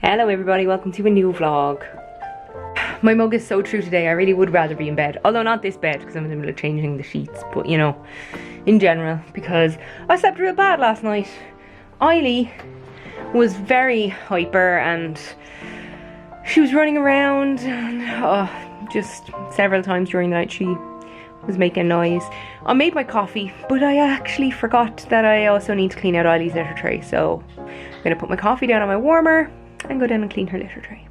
Hello everybody, welcome to a new vlog. My mug is so true today. I really would rather be in bed. Although not this bed because I'm in the middle of changing the sheets. But you know, in general, because I slept real bad last night. Eily was very hyper and she was running around and just several times during the night she was making noise. I made my coffee, but I actually forgot that I also need to clean out Eily's litter tray. So I'm gonna put my coffee down on my warmer and go down and clean her litter tray.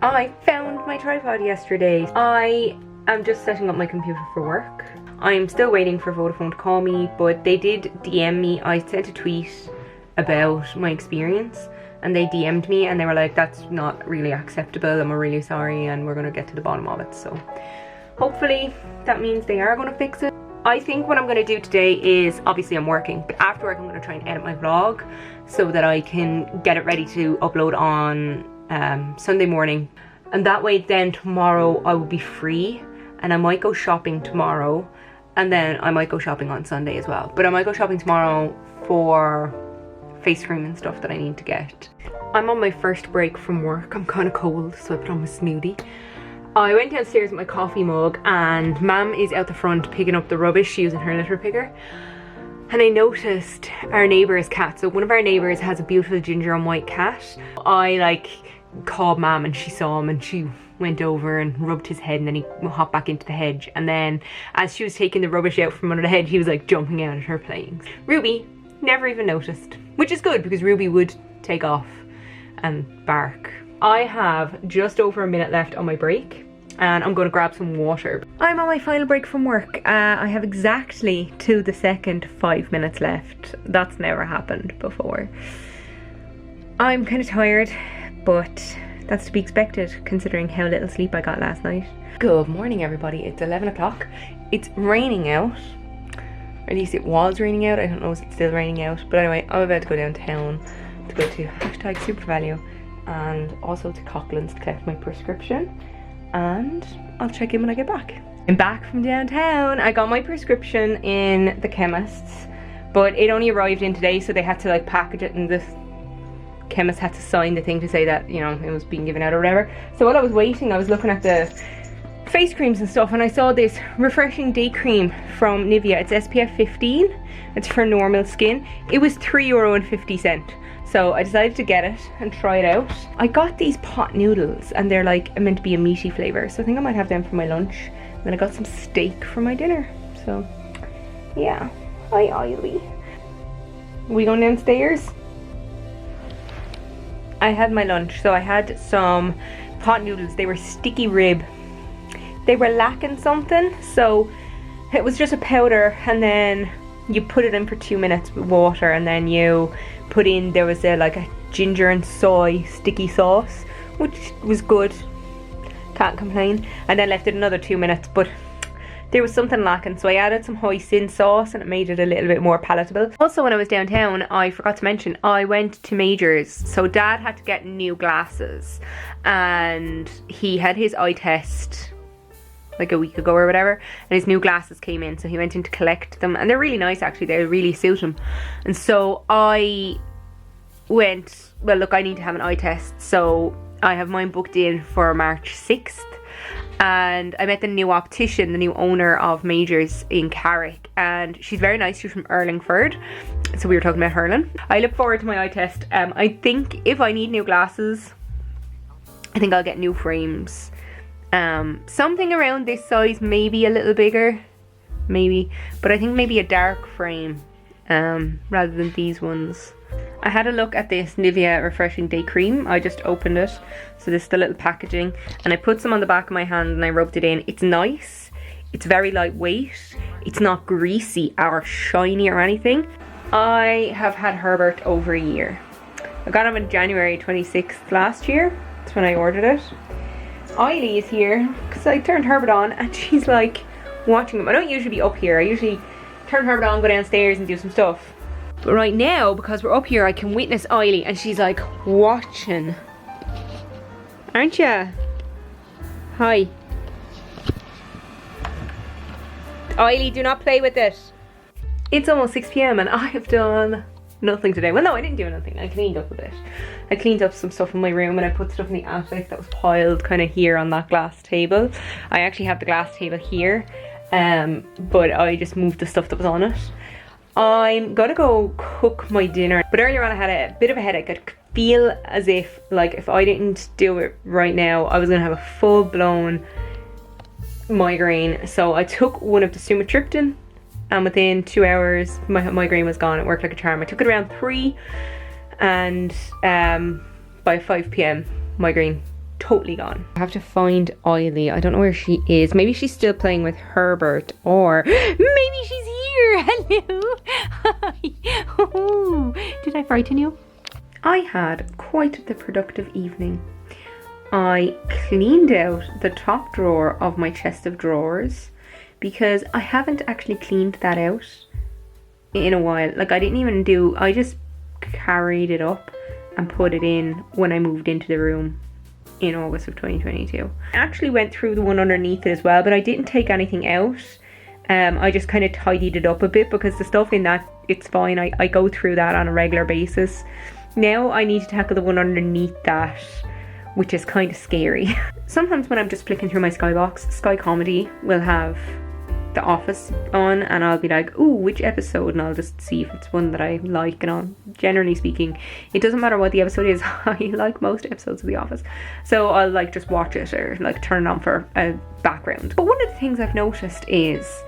I found my tripod yesterday. I am just setting up my computer for work. I'm still waiting for Vodafone to call me, but they did DM me. I sent a tweet about my experience and they DM'd me and they were like, that's not really acceptable and we're really sorry and we're gonna get to the bottom of it. So hopefully that means they are gonna fix it. I think what I'm going to do today is, obviously I'm working, but after work I'm going to try and edit my vlog so that I can get it ready to upload on Sunday morning. And that way then tomorrow I will be free and I might go shopping tomorrow and then I might go shopping on Sunday as well. But I might go shopping tomorrow for face cream and stuff that I need to get. I'm on my first break from work. I'm kind of cold, so I put on my smoothie. I went downstairs with my coffee mug and Mum is out the front picking up the rubbish using her litter picker. And I noticed our neighbour's cat. So one of our neighbours has a beautiful ginger and white cat. I called Mum and she saw him and she went over and rubbed his head and then he hopped back into the hedge. And then as she was taking the rubbish out from under the hedge, he was like jumping out at her playing. Ruby never even noticed, which is good because Ruby would take off and bark. I have just over a minute left on my break and I'm going to grab some water. I'm on my final break from work. I have exactly to the second 5 minutes left. That's never happened before. I'm kind of tired, but that's to be expected considering how little sleep I got last night. Good morning everybody, it's 11 o'clock. It's raining out. Or at least it was raining out. I don't know if it's still raining out. But anyway, I'm about to go downtown to go to #SuperValue and also to Coughlin's to collect my prescription, and I'll check in when I get back. I'm back from downtown. I got my prescription in the chemist's, but it only arrived in today, so they had to package it and the chemist had to sign the thing to say that, you know, it was being given out or whatever. So while I was waiting, I was looking at the face creams and stuff and I saw this refreshing day cream from Nivea. It's SPF 15. It's for normal skin. It was €3.50. So I decided to get it and try it out. I got these pot noodles and they're meant to be a meaty flavour. So I think I might have them for my lunch. And then I got some steak for my dinner. So yeah, hi Eily. Are we going downstairs? I had my lunch. So I had some pot noodles. They were sticky rib. They were lacking something. So it was just a powder and then you put it in for 2 minutes with water and then you put in, there was a ginger and soy sticky sauce, which was good, can't complain, and then left it another 2 minutes, but there was something lacking, so I added some hoisin sauce and it made it a little bit more palatable. Also when I was downtown, I forgot to mention, I went to Major's. So Dad had to get new glasses and he had his eye test like a week ago or whatever, and his new glasses came in, so he went in to collect them, and they're really nice actually, they really suit him. And so I went, well look, I need to have an eye test, so I have mine booked in for March 6th, and I met the new optician, the new owner of Major's in Carrick, and she's very nice. She's from Urlingford, so we were talking about hurling. I look forward to my eye test. I think if I need new glasses, I think I'll get new frames. Something around this size, maybe a little bigger, maybe, but I think maybe a dark frame rather than these ones. I had a look at this Nivea Refreshing Day Cream. I just opened it, so this is the little packaging, and I put some on the back of my hand and I rubbed it in. It's nice, it's very lightweight, it's not greasy or shiny or anything. I have had Herbert over a year. I got him on January 26th last year. That's when I ordered it. Eily is here because I turned Herbert on and she's watching him. I don't usually be up here. I usually turn Herbert on, go downstairs and do some stuff. But right now, because we're up here, I can witness Eily and she's watching. Aren't ya? Hi. Eily, do not play with it. It's almost 6 PM and I have done nothing today. Well, no, I didn't do anything. I cleaned up a bit. I cleaned up some stuff in my room and I put stuff in the attic that was piled kind of here on that glass table. I actually have the glass table here, but I just moved the stuff that was on it. I'm gonna go cook my dinner, but earlier on I had a bit of a headache. I feel as if, like, if I didn't do it right now, I was gonna have a full-blown migraine. So I took one of the sumatriptan, and within 2 hours my migraine was gone. It worked like a charm. I took it around 3, and by 5 p.m. migraine totally gone. I have to find Eily. I don't know where she is. Maybe she's still playing with Herbert, or maybe she's here. Hello. Hi. Oh, did I frighten you? I had quite the productive evening. I cleaned out the top drawer of my chest of drawers because I haven't actually cleaned that out in a while. Like, I just carried it up and put it in when I moved into the room in August of 2022. I actually went through the one underneath it as well, but I didn't take anything out. I just kind of tidied it up a bit because the stuff in that, it's fine. I go through that on a regular basis. Now I need to tackle the one underneath that, which is kind of scary. Sometimes when I'm just flicking through my Skybox, Sky Comedy will have The Office on, and I'll be like, ooh, which episode? And I'll just see if it's one that I like. And I'll, generally speaking, it doesn't matter what the episode is. I like most episodes of The Office, so I'll like just watch it or like turn it on for a background. But one of the things I've noticed is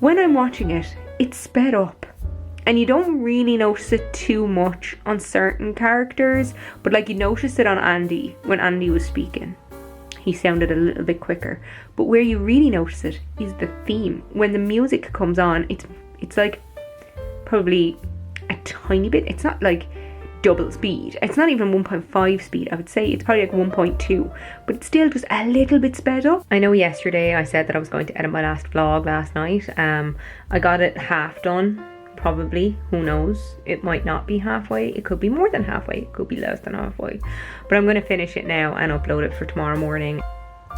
when I'm watching it, it's sped up. And you don't really notice it too much on certain characters, but like you notice it on Andy when Andy was speaking. He sounded a little bit quicker. But where you really notice it is the theme. When the music comes on, it's like probably a tiny bit. It's not like double speed. It's not even 1.5 speed. I would say it's probably like 1.2, but it's still just a little bit sped up. I know yesterday I said that I was going to edit my last vlog last night. I got it half done. Probably, who knows, it might not be halfway, it could be more than halfway, it could be less than halfway, but I'm going to finish it now and upload it for tomorrow morning.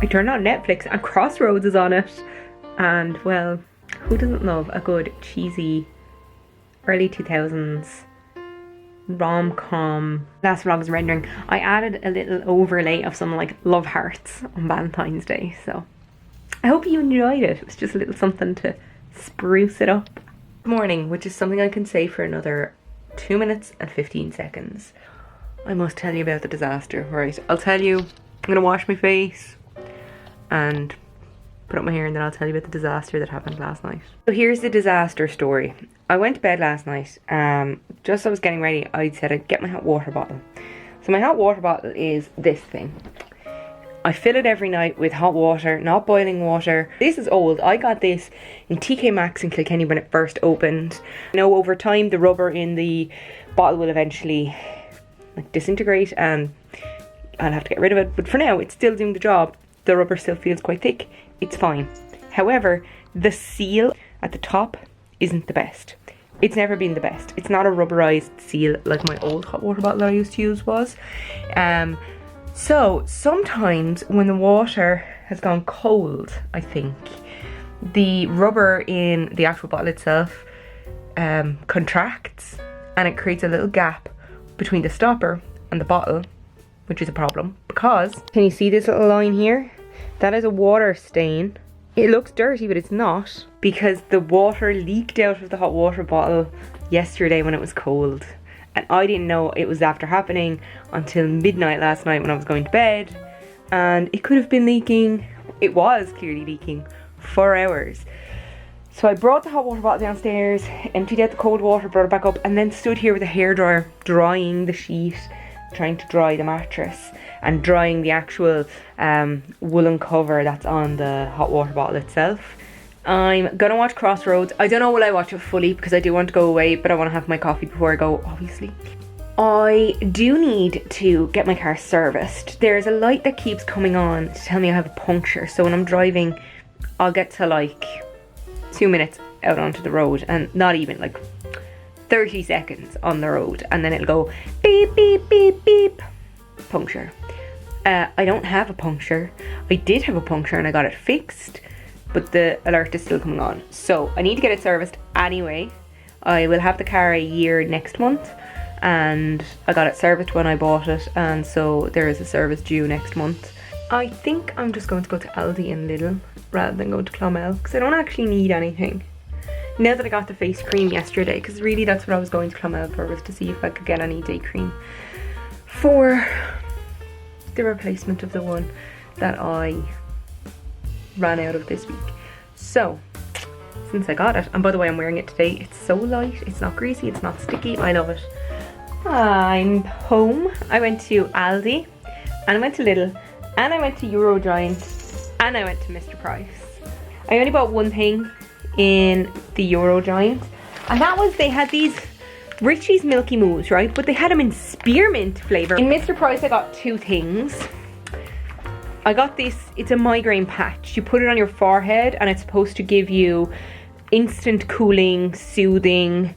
I turned on Netflix and Crossroads is on it, and well, who doesn't love a good cheesy early 2000s rom-com. Last vlog's rendering, I added a little overlay of some like love hearts on Valentine's Day, so I hope you enjoyed it. It was just a little something to spruce it up. Morning, which is something I can say for another 2 minutes and 15 seconds. I must tell you about the disaster. Right, I'll tell you, I'm gonna wash my face and put up my hair, and then I'll tell you about the disaster that happened last night. So here's the disaster story. I went to bed last night, just as I was getting ready, I said I'd get my hot water bottle. So my hot water bottle is this thing. I fill it every night with hot water, not boiling water. This is old. I got this in TK Maxx in Kilkenny when it first opened. I know over time the rubber in the bottle will eventually like disintegrate and I'll have to get rid of it. But for now, it's still doing the job. The rubber still feels quite thick. It's fine. However, the seal at the top isn't the best. It's never been the best. It's not a rubberized seal like my old hot water bottle that I used to use was. So sometimes when the water has gone cold, I think, the rubber in the actual bottle itself contracts and it creates a little gap between the stopper and the bottle, which is a problem because, can you see this little line here? That is a water stain. It looks dirty, but it's not, because the water leaked out of the hot water bottle yesterday when it was cold. And I didn't know it was after happening until midnight last night when I was going to bed. And it could have been leaking. It was clearly leaking for hours. So I brought the hot water bottle downstairs, emptied out the cold water, brought it back up, and then stood here with a hairdryer drying the sheet, trying to dry the mattress and drying the actual woolen cover that's on the hot water bottle itself. I'm gonna watch Crossroads. I don't know will I watch it fully because I do want to go away, but I want to have my coffee before I go, obviously. I do need to get my car serviced. There's a light that keeps coming on to tell me I have a puncture, so when I'm driving I'll get to like 2 minutes out onto the road, and not even like 30 seconds on the road, and then it'll go beep beep beep beep, puncture. I don't have a puncture. I did have a puncture and I got it fixed, but the alert is still coming on, so I need to get it serviced anyway. I will have the car a year next month, and I got it serviced when I bought it, and so there is a service due next month. I think I'm just going to go to Aldi and Lidl rather than go to Clonmel, because I don't actually need anything. Now that I got the face cream yesterday, because really that's what I was going to Clonmel for, was to see if I could get any day cream for the replacement of the one that I ran out of this week. So, since I got it, and by the way I'm wearing it today, it's so light, it's not greasy, it's not sticky, I love it. I'm home. I went to Aldi, and I went to Lidl, and I went to Eurogiant, and I went to Mr. Price. I only bought one thing in the Eurogiant, and that was they had these Richie's Milky Moos, right? But they had them in spearmint flavour. In Mr. Price I got two things. I got this, it's a migraine patch. You put it on your forehead and it's supposed to give you instant cooling, soothing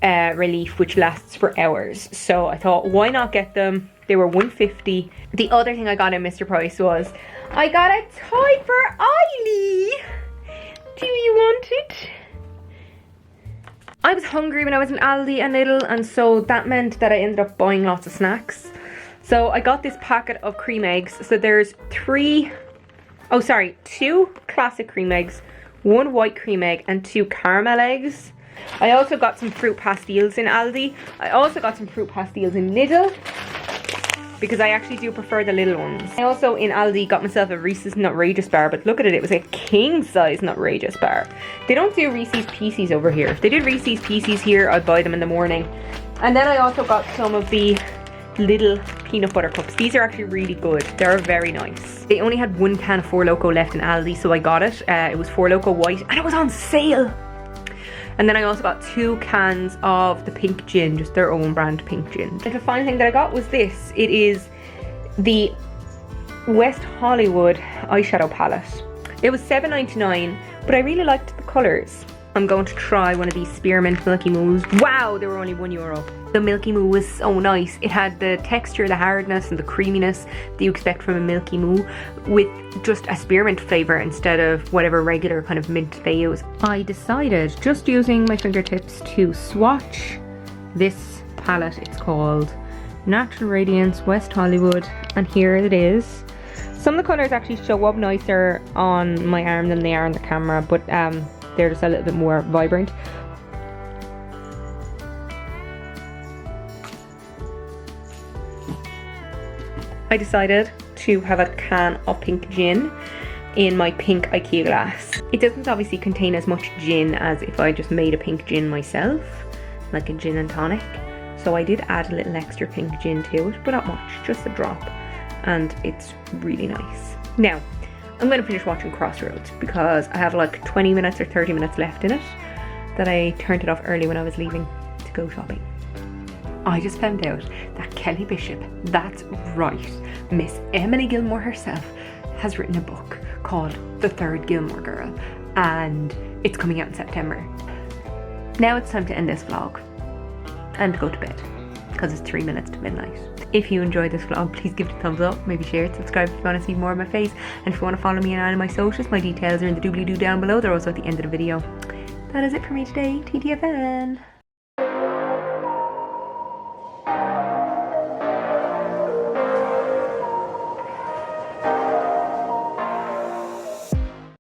relief, which lasts for hours. So I thought, why not get them? They were $1.50. The other thing I got in Mr. Price was, I got a toy for Eily. Do you want it? I was hungry when I was in Aldi and Lidl, and so that meant that I ended up buying lots of snacks. So I got this packet of cream eggs. So there's two classic cream eggs, one white cream egg, and 2 caramel eggs. I also got some fruit pastilles in Aldi. I also got some fruit pastilles in Lidl, because I actually do prefer the little ones. I also in Aldi got myself a Reese's Nutrageous bar, but look at it, it was a king size Nutrageous bar. They don't do Reese's Pieces over here. If they did Reese's Pieces here, I'd buy them in the morning. And then I also got some of the little peanut butter cups. These are actually really good. They're very nice. They only had 1 can of 4 Loko left in Aldi, so I got it. It was 4 Loko white, and it was on sale. And then I also got 2 cans of the pink gin, just their own brand pink gin. And the final thing that I got was this. It is the West Hollywood eyeshadow palette. It was $7.99, but I really liked the colours. I'm going to try one of these spearmint Milky Moos. Wow, they were only €1. The Milky Moo was so nice. It had the texture, the hardness and the creaminess that you expect from a Milky Moo, with just a spearmint flavour instead of whatever regular kind of mint they use. I decided, just using my fingertips, to swatch this palette. It's called Natural Radiance West Hollywood, and here it is. Some of the colours actually show up nicer on my arm than they are on the camera, but they're just a little bit more vibrant. I decided to have a can of pink gin in my pink IKEA glass. It doesn't obviously contain as much gin as if I just made a pink gin myself, like a gin and tonic. So I did add a little extra pink gin to it, but not much, just a drop. And it's really nice. Now, I'm going to finish watching Crossroads because I have like 20 minutes or 30 minutes left in it, that I turned it off early when I was leaving to go shopping. I just found out that Kelly Bishop, that's right, Miss Emily Gilmore herself, has written a book called The Third Gilmore Girl, and it's coming out in September. Now it's time to end this vlog and go to bed, because it's 3 minutes to midnight. If you enjoyed this vlog, please give it a thumbs up, maybe share it, subscribe if you want to see more of my face, and if you want to follow me on any of my socials, my details are in the doobly-doo down below. They're also at the end of the video. That is it for me today. TTFN.